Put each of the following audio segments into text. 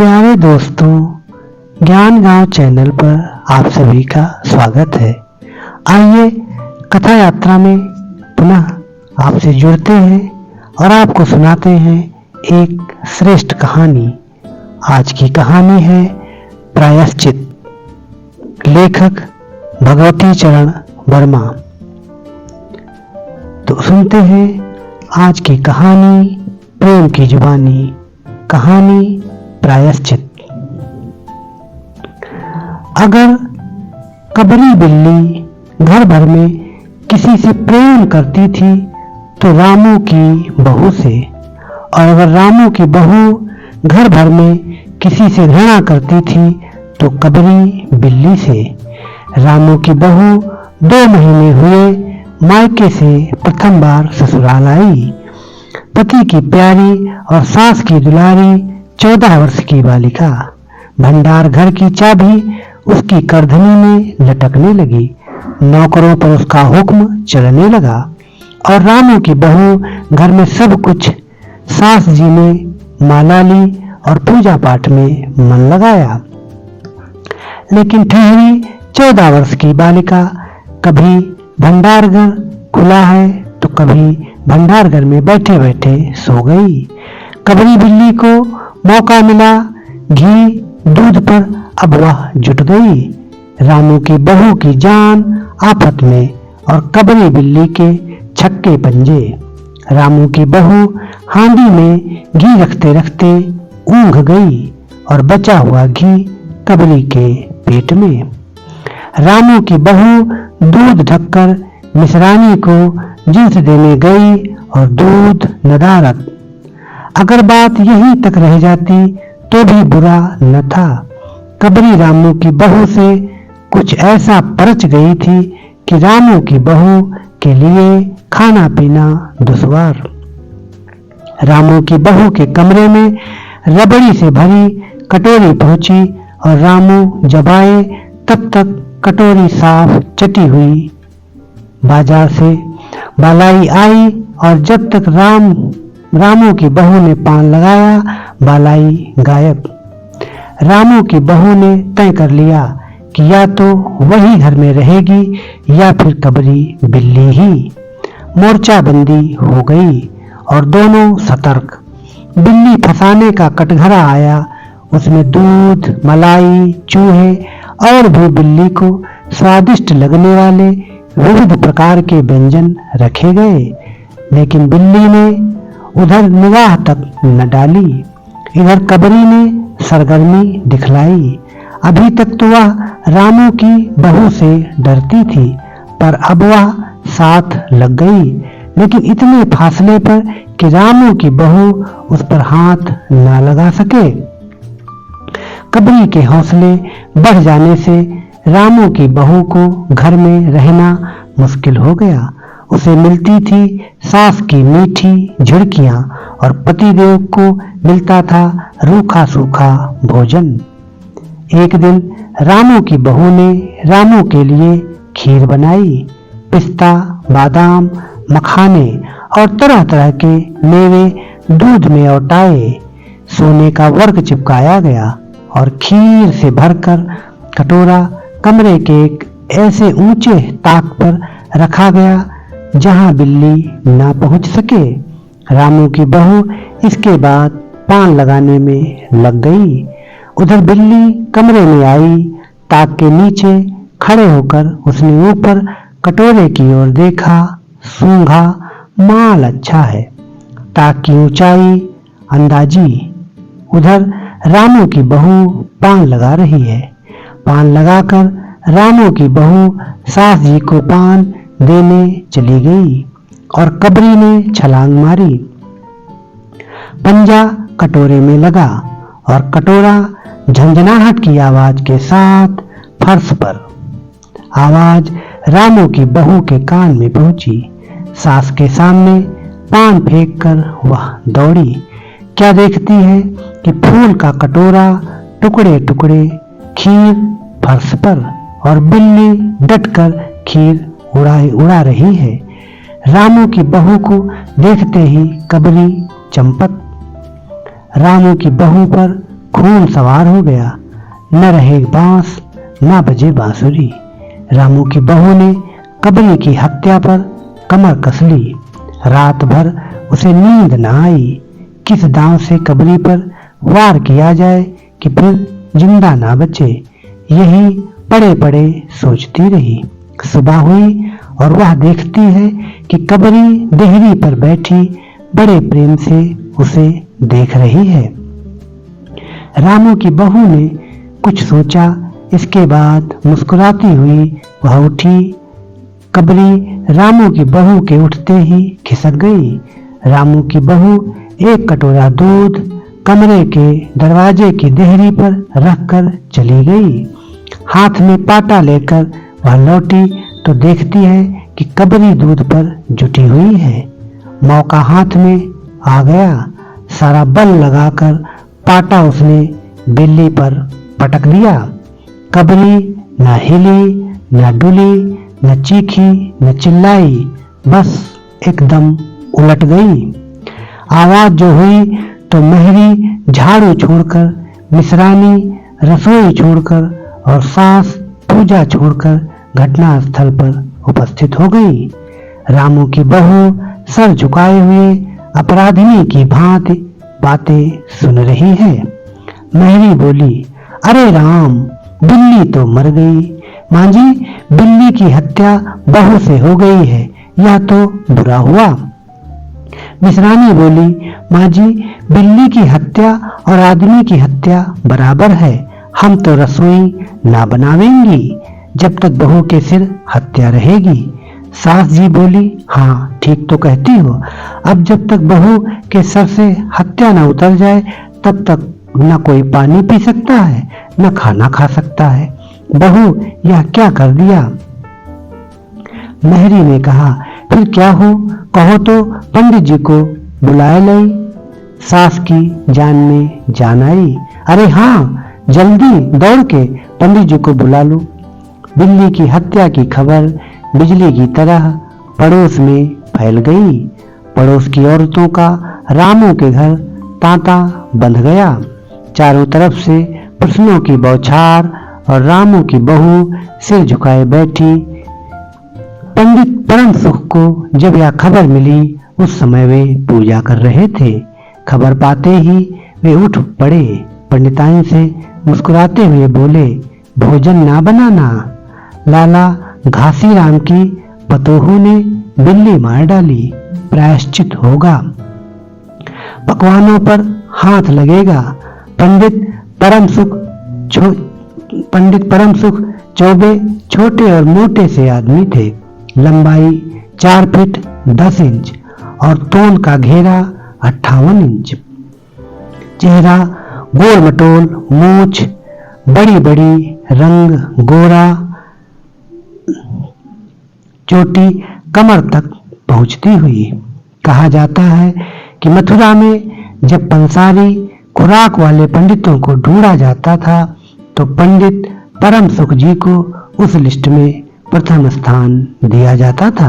प्यारे दोस्तों, ज्ञान गांव चैनल पर आप सभी का स्वागत है। आइए कथा यात्रा में पुनः आपसे जुड़ते हैं और आपको सुनाते हैं एक श्रेष्ठ कहानी। आज की कहानी है प्रायश्चित। लेखक भगवती चरण वर्मा। तो सुनते हैं आज की कहानी, प्रेम की जुबानी, कहानी प्रायश्चित। अगर कबरी बिल्ली घर भर में किसी से प्रेम करती थी तो रामू की बहू से, और अगर रामू की बहू घर भर में किसी से घृणा करती थी तो कबरी बिल्ली से। रामू की बहू 2 महीने हुए मायके से प्रथम बार ससुराल आई। पति की प्यारी और सास की दुलारी 14 वर्ष की बालिका। भंडार घर की चाबी उसकी करधनी में लटकने लगी। नौकरों पर उसका हुक्म चलने लगा और रामू की बहू घर में सब कुछ। सास जी ने माला ली और पूजा पाठ में मन लगाया। लेकिन ठहरी 14 वर्ष की बालिका कभी भंडार घर खुला है तो कभी भंडार घर में बैठे बैठे सो गई। कबरी बिल्ली को मौका मिला, घी दूध पर अब वह जुट गई। रामू की बहू की जान आफत में और कबरी बिल्ली के छक्के पंजे। रामू की बहू हांडी में घी रखते रखते ऊंघ गई और बचा हुआ घी कबरी के पेट में। रामू की बहू दूध ढककर मिसरानी को जिन्स देने गई और दूध नदारत। अगर बात यहीं तक रह जाती तो भी बुरा न था। कबरी रामू की बहू से कुछ ऐसा परच गई थी कि रामू की बहू के लिए खाना पीना दुश्वार। रामू की बहू के कमरे में रबड़ी से भरी कटोरी पहुंची और रामू जब आए तब तक कटोरी साफ चटी हुई। बाजार से बालाई आई और जब तक रामू की बहू ने पान लगाया बालाई गायब। रामू की बहू ने तय कर लिया कि या तो वही घर में रहेगी या फिर कबरी बिल्ली ही। मोर्चाबंदी हो गई और दोनों सतर्क। बिल्ली फंसाने का कटघरा आया। उसमें दूध, मलाई, चूहे और भी बिल्ली को स्वादिष्ट लगने वाले विविध प्रकार के व्यंजन रखे गए। लेकिन बिल्ली ने उधर निगाह तक न डाली। इधर कबरी ने सरगर्मी दिखलाई। अभी तक तो वह रामू की बहू से डरती थी, पर अब वह साथ लग गई, लेकिन इतने फासले पर कि रामू की बहू उस पर हाथ न लगा सके। कबरी के हौसले बढ़ जाने से रामू की बहू को घर में रहना मुश्किल हो गया। उसे मिलती थी सास की मीठी झिड़कियां और पतिदेव को मिलता था रूखा सूखा भोजन। एक दिन रामू की बहू ने रामू के लिए खीर बनाई। पिस्ता, बादाम, मखाने और तरह तरह के मेवे दूध में औटाए। सोने का वर्क चिपकाया गया और खीर से भरकर कटोरा कमरे के एक ऐसे ऊंचे ताक पर रखा गया जहां बिल्ली ना पहुंच सके। रामू की बहू इसके बाद पान लगाने में लग गई। उधर बिल्ली कमरे में आई। ताक के नीचे खड़े होकर उसने ऊपर कटोरे की ओर देखा। सूंघा, माल अच्छा है। ताक की ऊंचाई अंदाजी। उधर रामू की बहू पान लगा रही है। पान लगाकर रामू की बहू सास जी को पान देने चली गई और कबरी ने छलांग मारी। पंजा कटोरे में लगा और कटोरा झंझनाहट की आवाज के साथ फर्श पर। आवाज रामू की बहू के कान में पहुंची। सास के सामने पान फेंक कर वह दौड़ी। क्या देखती है कि फूल का कटोरा, टुकड़े टुकड़े, खीर फर्श पर और बिल्ली डटकर खीर उड़ा रही है। रामू की बहू को देखते ही कबरी चंपत। रामू की बहू पर खून सवार हो गया। न रहे बांस, न बजे बांसुरी। रामू की बहू ने कबरी की हत्या पर कमर कस ली। रात भर उसे नींद न आई। किस दांव से कबरी पर वार किया जाए कि फिर जिंदा ना बचे, यही पड़े पड़े सोचती रही। सुबह हुई और वह देखती है कि कबरी देहरी पर बैठी बड़े प्रेम से उसे देख रही है। रामू की बहू ने कुछ सोचा। इसके बाद मुस्कुराती हुई वह उठी। कबरी रामू की बहू के उठते ही खिसक गई। रामू की बहू एक कटोरा दूध कमरे के दरवाजे की देहरी पर रखकर चली गई। हाथ में पाटा लेकर वह लौटी तो देखती है कि कबरी दूध पर जुटी हुई है। मौका हाथ में आ गया। सारा बल लगाकर पाटा उसने बिल्ली पर पटक दिया। कबरी न हिली, न डुली, न चीखी, न चिल्लाई, बस एकदम उलट गई। आवाज जो हुई तो मेहरी झाड़ू छोड़कर, मिसरानी रसोई छोड़कर और सास पूजा छोड़कर घटनास्थल पर उपस्थित हो गई। रामू की बहू सर झुकाए हुए अपराधिनी की भांति बातें सुन रही है। मेहरी बोली, अरे राम, बिल्ली तो मर गई। मां जी, बिल्ली की हत्या बहू से हो गई है, यह तो बुरा हुआ। मिसरानी बोली, मां जी, बिल्ली की हत्या और आदमी की हत्या बराबर है। हम तो रसोई ना बनावेंगी जब तक बहू के सिर हत्या रहेगी। सास जी बोली, हाँ ठीक तो कहती हो। अब जब तक बहू के सर से हत्या न उतर जाए तब तक न कोई पानी पी सकता है, न खाना खा सकता है। बहू, यह क्या कर दिया? मेहरी ने कहा, फिर क्या हो, कहो तो पंडित जी को बुलाए लाई। सास की जान में जान आई। अरे हाँ, जल्दी दौड़ के पंडित जी को बुला लो। बिल्ली की हत्या की खबर बिजली की तरह पड़ोस में फैल गई। पड़ोस की औरतों का रामू के घर तांता बंध गया। चारों तरफ से प्रश्नों की बौछार और रामू की बहू सिर झुकाए बैठी। पंडित परम सुख को जब यह खबर मिली उस समय वे पूजा कर रहे थे। खबर पाते ही वे उठ पड़े। पंडिताइन से मुस्कुराते हुए बोले, भोजन ना बनाना, लाला घासीराम की पतोहू ने बिल्ली मार डाली, प्रायश्चित होगा, पकवानों पर हाथ लगेगा। पंडित परम सुख चौबे छोटे और मोटे से आदमी थे। लंबाई 4 फीट 10 इंच और तोंद का घेरा 58 इंच। चेहरा गोल मटोल, मूछ बड़ी बड़ी, रंग गोरा, चोटी कमर तक पहुंचती हुई। कहा जाता है कि मथुरा में जब पंसारी खुराक वाले पंडितों को ढूंढा जाता था तो पंडित परम सुख जी को उस लिस्ट में प्रथम स्थान दिया जाता था।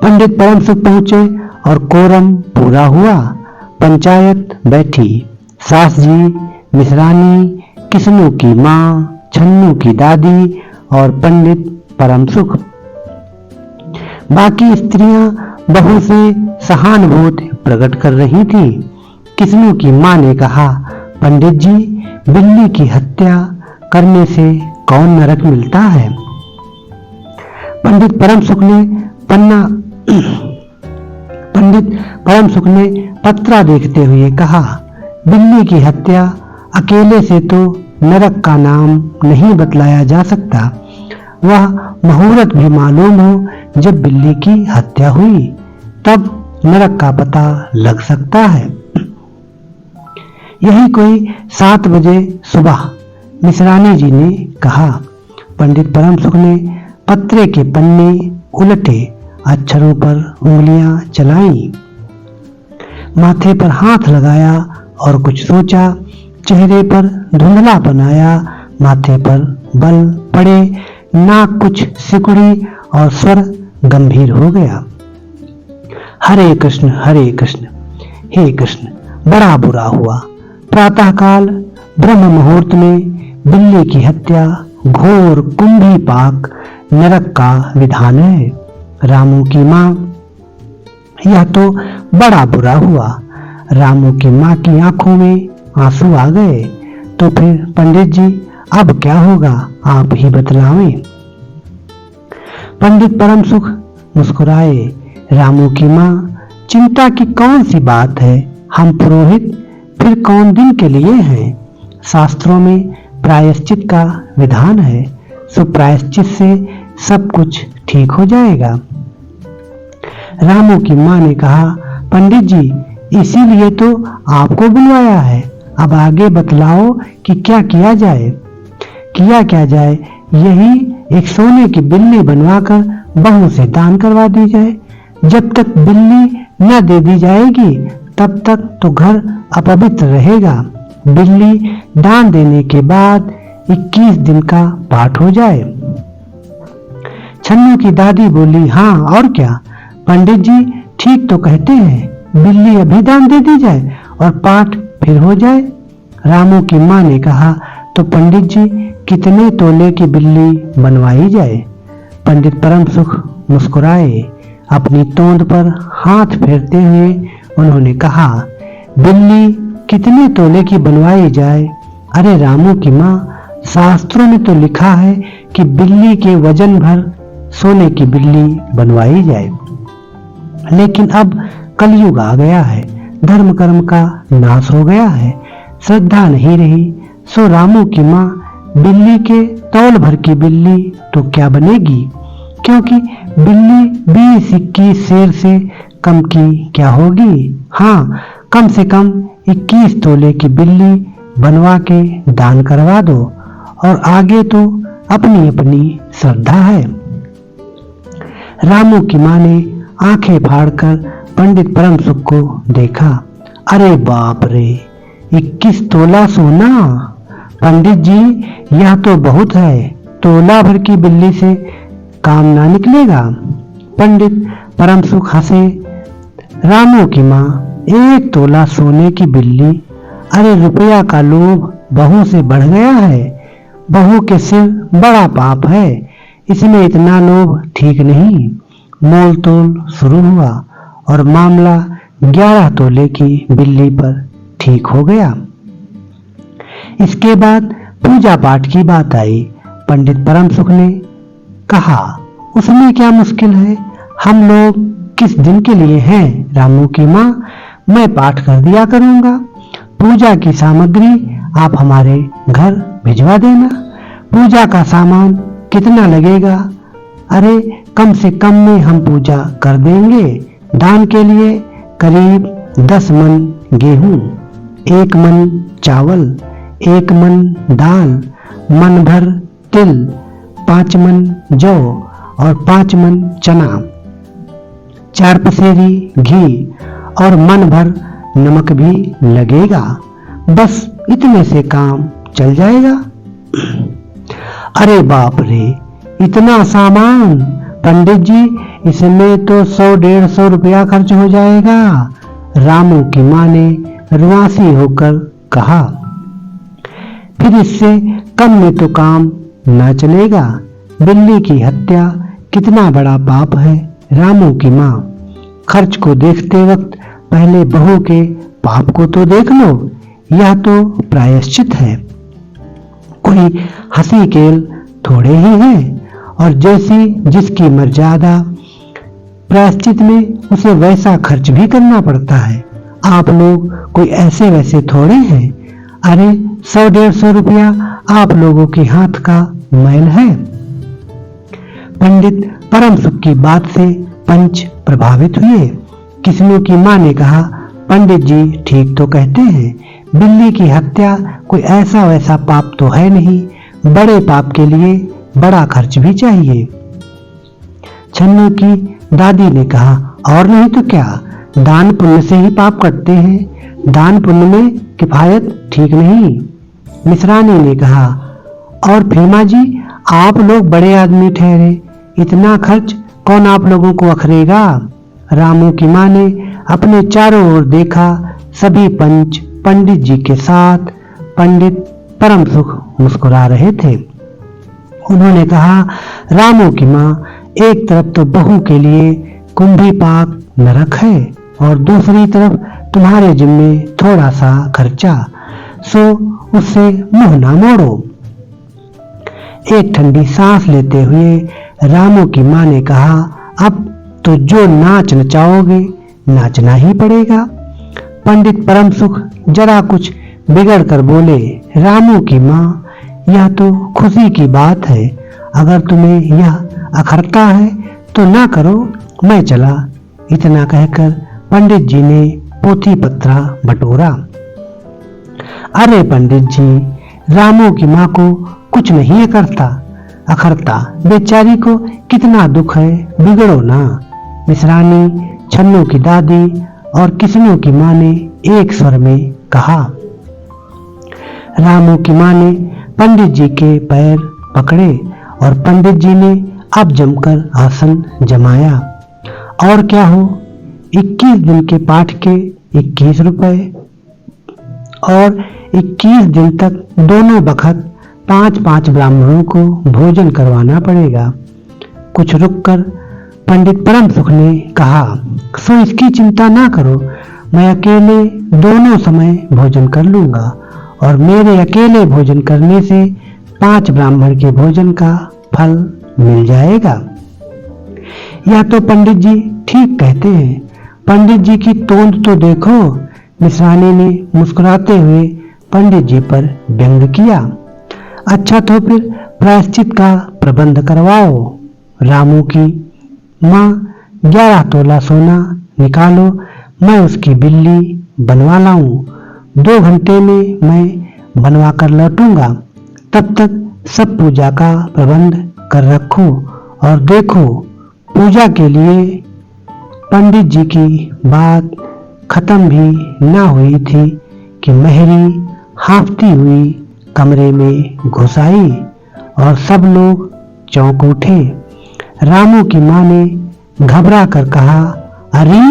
पंडित परम सुख पहुंचे और कोरम पूरा हुआ। पंचायत बैठी। सास जी, मिसरानी, किस्नू की माँ, छन्नू की दादी और पंडित परम सुख। बाकी स्त्रियां बहू से सहानुभूति प्रकट कर रही थी। किस्नू की माँ ने कहा, पंडित जी, बिल्ली की हत्या करने से कौन नरक मिलता है? पंडित परम सुख ने पत्रा देखते हुए कहा, बिल्ली की हत्या अकेले से तो नरक का नाम नहीं बतलाया जा सकता। वह मुहूर्त भी मालूम हो जब बिल्ली की हत्या हुई, तब नरक का पता लग सकता है। यही कोई 7 बजे सुबह मिसरानी जी ने कहा। पंडित परम सुख ने पत्रे के पन्ने उलटे, अक्षरों पर उंगलियां चलाई, माथे पर हाथ लगाया और कुछ सोचा। चेहरे पर धुंधलापन आया, माथे पर बल पड़े, नाक कुछ सिकुड़ी और स्वर गंभीर हो गया। हरे कृष्ण, हे कृष्ण, बड़ा बुरा हुआ। प्रातःकाल ब्रह्म मुहूर्त में बिल्ली की हत्या घोर कुंभी पाक नरक का विधान है। रामू की माँ, यह तो बड़ा बुरा हुआ। रामू की माँ की आंखों में आंसू आ गए। तो फिर पंडित जी अब क्या होगा, आप ही बतलावें। पंडित परम सुख मुस्कुराए। रामू की माँ, चिंता की कौन सी बात है, हम पुरोहित फिर कौन दिन के लिए हैं। शास्त्रों में प्रायश्चित का विधान है, सो प्रायश्चित से सब कुछ ठीक हो जाएगा। रामू की माँ ने कहा, पंडित जी इसीलिए तो आपको बुलवाया है, अब आगे बतलाओ कि क्या किया जाए। किया क्या जाए, यही एक सोने की बिल्ली बनवाकर बहू से दान करवा दी जाए। जब तक बिल्ली न दे दी जाएगी तब तक तो घर अपवित्र रहेगा। बिल्ली दान देने के बाद 21 दिन का पाठ हो जाए। छन्नू की दादी बोली, हाँ और क्या, पंडित जी ठीक तो कहते हैं, बिल्ली अभी दान दे दी जाए और पाठ फिर हो जाए। रामू की माँ ने कहा, तो पंडित जी कितने तोले की बिल्ली बनवाई जाए। पंडित परम सुख मुस्कुराए। अपनी तोंद पर हाथ फेरते हुए उन्होंने कहा, बिल्ली कितने तोले की बनवाई जाए। अरे रामू की माँ, शास्त्रों में तो लिखा है कि बिल्ली के वजन भर सोने की बिल्ली बनवाई जाए। लेकिन अब कलयुग आ गया है, धर्म कर्म का नाश हो गया है, श्रद्धा नहीं रही। सो रामू की माँ, बिल्ली के तौल भर की बिल्ली तो क्या बनेगी, क्योंकि बिल्ली 20-21 शेर से कम की क्या होगी। हाँ, कम से कम 21 तोले की बिल्ली बनवा के दान करवा दो, और आगे तो अपनी अपनी श्रद्धा है। रामू की माँ ने आंखें फाड़कर पंडित परम सुख को देखा। अरे बाप रे, 21 तोला सोना, पंडित जी यह तो बहुत है, तोला भर की बिल्ली से काम ना निकलेगा। पंडित परम सुख हंसे। रामू की माँ, 1 तोला सोने की बिल्ली, अरे रुपया का लोभ बहू से बढ़ गया है। बहू के सिर बड़ा पाप है, इसमें इतना लोभ ठीक नहीं। मोल तोल शुरू हुआ और मामला 11 तोले की बिल्ली पर ठीक हो गया। इसके बाद पूजा पाठ की बात आई। पंडित परम सुख ने कहा, उसमें क्या मुश्किल है, हम लोग किस दिन के लिए हैं। रामू की माँ, मैं पाठ कर दिया करूंगा, पूजा की सामग्री आप हमारे घर भिजवा देना। पूजा का सामान कितना लगेगा। अरे कम से कम में हम पूजा कर देंगे। दान के लिए करीब 10 मन गेहूं, 1 मन चावल, 1 मन दाल, मन भर तिल, 5 मन जौ और 5 मन चना, 4 पसेरी घी और मन भर नमक भी लगेगा। बस इतने से काम चल जाएगा। अरे बाप रे, इतना सामान, पंडित जी इसमें तो 100-150 रुपया खर्च हो जाएगा। रामू की माँ ने रुआसी होकर कहा, फिर इससे कम में तो काम ना चलेगा। बिल्ली की हत्या कितना बड़ा पाप है। रामू की माँ, खर्च को देखते वक्त पहले बहू के पाप को तो देख लो, यह तो प्रायश्चित है, कोई हंसी खेल थोड़े ही है। और जैसी जिसकी मर्यादा, प्रायश्चित में उसे वैसा खर्च भी करना पड़ता है। आप लोग कोई ऐसे वैसे थोड़े हैं। अरे 100-150 रुपया आप लोगों के हाथ का मैल है। पंडित परम सुख की बात से पंच प्रभावित हुए। किस्मों की माँ ने कहा, पंडित जी ठीक तो कहते हैं, बिल्ली की हत्या कोई ऐसा वैसा पाप तो है नहीं, बड़े पाप के लिए बड़ा खर्च भी चाहिए। छन्नू की दादी ने कहा, और नहीं तो क्या, दान पुण्य से ही पाप कटते हैं, दान पुण्य में किफायत ठीक नहीं। मिश्रानी ने कहा, और भीमा जी आप लोग बड़े आदमी ठहरे, इतना खर्च कौन आप लोगों को अखरेगा। रामू की माँ ने अपने चारों ओर देखा, सभी पंच पंडित जी के साथ पंडित परम सुख मुस्कुरा रहे थे। उन्होंने कहा, रामू की माँ, एक तरफ तो बहू के लिए कुंभी पाक नरक है और दूसरी तरफ तुम्हारे जिम्मे थोड़ा सा खर्चा, सो उससे मुंह ना मोड़ो। एक ठंडी सांस लेते हुए रामू की माँ ने कहा, अब तो जो नाच नचाओगे नाचना ही पड़ेगा। पंडित परम सुख जरा कुछ बिगड़ कर बोले, रामू की माँ, यह तो खुशी की बात है, अगर तुम्हें यह अखरता है तो ना करो, मैं चला। इतना कहकर पंडित जी ने पोथी पत्रा बटोरा। अरे पंडित जी, रामू की माँ को कुछ नहीं अखरता, बेचारी को कितना दुख है, बिगड़ो ना। मिश्रानी, छन्नू की दादी और किस्नों की माँ ने एक स्वर में कहा। रामू की माँ ने पंडित जी के पैर पकड़े और पंडित जी ने अब जमकर आसन जमाया। और क्या हो, 21 दिन के पाठ के 21 रुपए और 21 दिन तक दोनों बखत 5-5 ब्राह्मणों को भोजन करवाना पड़ेगा। कुछ रुककर पंडित परम सुख ने कहा, सो इसकी चिंता ना करो, मैं अकेले दोनों समय भोजन कर लूंगा और मेरे अकेले भोजन करने से 5 ब्राह्मण के भोजन का फल मिल जाएगा। या तो पंडित जी ठीक कहते हैं, पंडित जी की तोंद तो देखो। मिश्रानी ने मुस्कुराते हुए पंडित जी पर व्यंग किया। अच्छा तो फिर प्रायश्चित का प्रबंध करवाओ। रामू की माँ, 11 तोला सोना निकालो, मैं उसकी बिल्ली बनवा लाऊं। 2 घंटे में मैं बनवा कर लौटूंगा, तब तक सब पूजा का प्रबंध कर रखो। और देखो, पूजा के लिए पंडित जी की बात खत्म भी ना हुई थी कि मेहरी हांफती हुई कमरे में घुस आई और सब लोग चौंक उठे। रामू की माँ ने घबरा कर कहा, अरे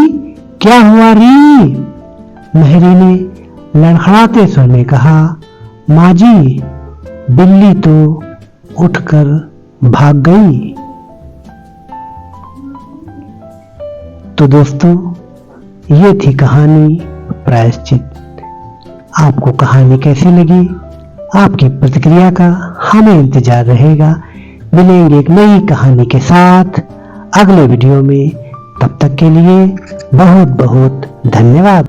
क्या हुआ री? मेहरी ने लड़खड़ाते स्वर में कहा, माँ जी, बिल्ली तो उठकर भाग गई। तो दोस्तों, ये थी कहानी प्रायश्चित। आपको कहानी कैसी लगी? आपकी प्रतिक्रिया का हमें इंतजार रहेगा। मिलेंगे एक नई कहानी के साथ अगले वीडियो में। तब तक के लिए बहुत बहुत धन्यवाद।